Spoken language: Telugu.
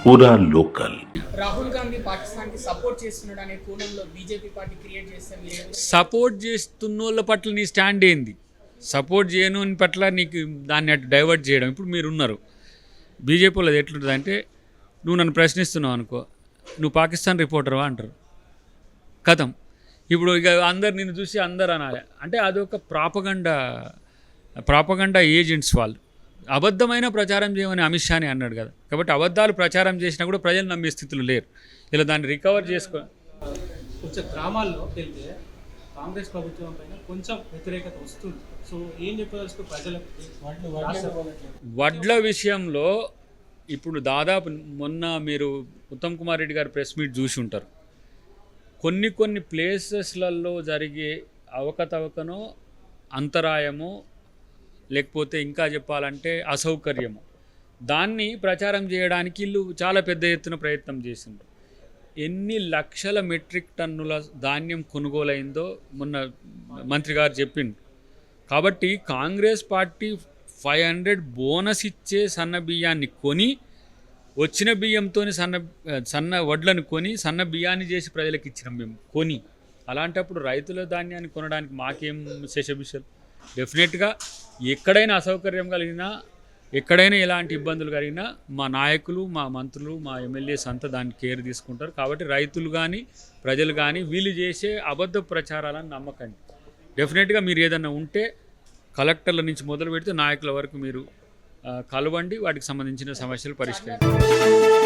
పూరా లోకల్. రాహుల్ గాంధీ పాకిస్తాన్ కి సపోర్ట్ చేస్తున్నాడు అనే కోణంలో బీజేపీ పార్టీ క్రియేట్ చేస్తే సపోర్ట్ చేస్తున్నోళ్ళ పట్ల నీ స్టాండ్ ఏంది? సపోర్ట్ చేయను పట్ల నీకు దాన్ని అటు డైవర్ట్ చేయడం. ఇప్పుడు మీరు ఉన్నారు బీజేపీలో అది ఎట్లుంటుంది అంటే, నువ్వు నన్ను ప్రశ్నిస్తున్నావు అనుకో, నువ్వు పాకిస్తాన్ రిపోర్టర్వా అంటారు, కథం. ఇప్పుడు ఇక అందరు నిన్ను చూసి అందరు అనాలి అంటే అదొక ప్రాపగండా ఏజెంట్స్ వాళ్ళు. అబద్ధమైన ప్రచారం చేయమని అమిత్ షాని అన్నాడు కదా. కాబట్టి అబద్ధాలు ప్రచారం చేసినా కూడా ప్రజలు నమ్మే స్థితిలో లేరు. ఇలా దాన్ని రికవర్ చేసుకో. కొంచెం గ్రామాల్లో వెళ్తే కాంగ్రెస్ ప్రభుత్వం పైన కొంచెం వ్యతిరేకత వస్తుంది. సో ఏం చెప్పదలుచుకో ప్రజలకు? వడ్ల విషయంలో ఇప్పుడు దాదాపు మొన్న మీరు ఉత్తమ్ కుమార్ రెడ్డి గారు ప్రెస్ మీట్ చూసి ఉంటారు. కొన్ని ప్లేసెస్లలో జరిగే అవకతవకనో, అంతరాయమో, లేకపోతే ఇంకా చెప్పాలంటే అసౌకర్యము, దాన్ని ప్రచారం చేయడానికి వీళ్ళు చాలా పెద్ద ఎత్తున ప్రయత్నం చేసిండ్రు. ఎన్ని లక్షల మెట్రిక్ టన్నుల ధాన్యం కొనుగోలైందో మొన్న మంత్రి గారు చెప్పిండు. కాబట్టి కాంగ్రెస్ పార్టీ 500 బోనస్ ఇచ్చే సన్న బియ్యాన్ని కొని, వచ్చిన బియ్యంతో సన్న వడ్లను కొని సన్న బియ్యాన్ని చేసి ప్రజలకు ఇచ్చినాం మేము కొని. అలాంటప్పుడు రైతుల ధాన్యాన్ని కొనడానికి మాకేం శేషభిషలు? డెఫినెట్గా ఎక్కడైనా అసౌకర్యం కలిగినా, ఎక్కడైనా ఎలాంటి ఇబ్బందులు కలిగినా మా నాయకులు, మా మంత్రులు, మా ఎమ్మెల్యేస్ అంతా దాన్ని కేర్ తీసుకుంటారు. కాబట్టి రైతులు కానీ ప్రజలు కానీ వీళ్ళు చేసే అబద్ధ ప్రచారాలను నమ్మకండి. డెఫినెట్గా మీరు ఏదన్నా ఉంటే కలెక్టర్ల నుంచి మొదలు పెడితే నాయకుల వరకు మీరు కలవండి, వాటికి సంబంధించిన సమస్యలు పరిష్కరించండి.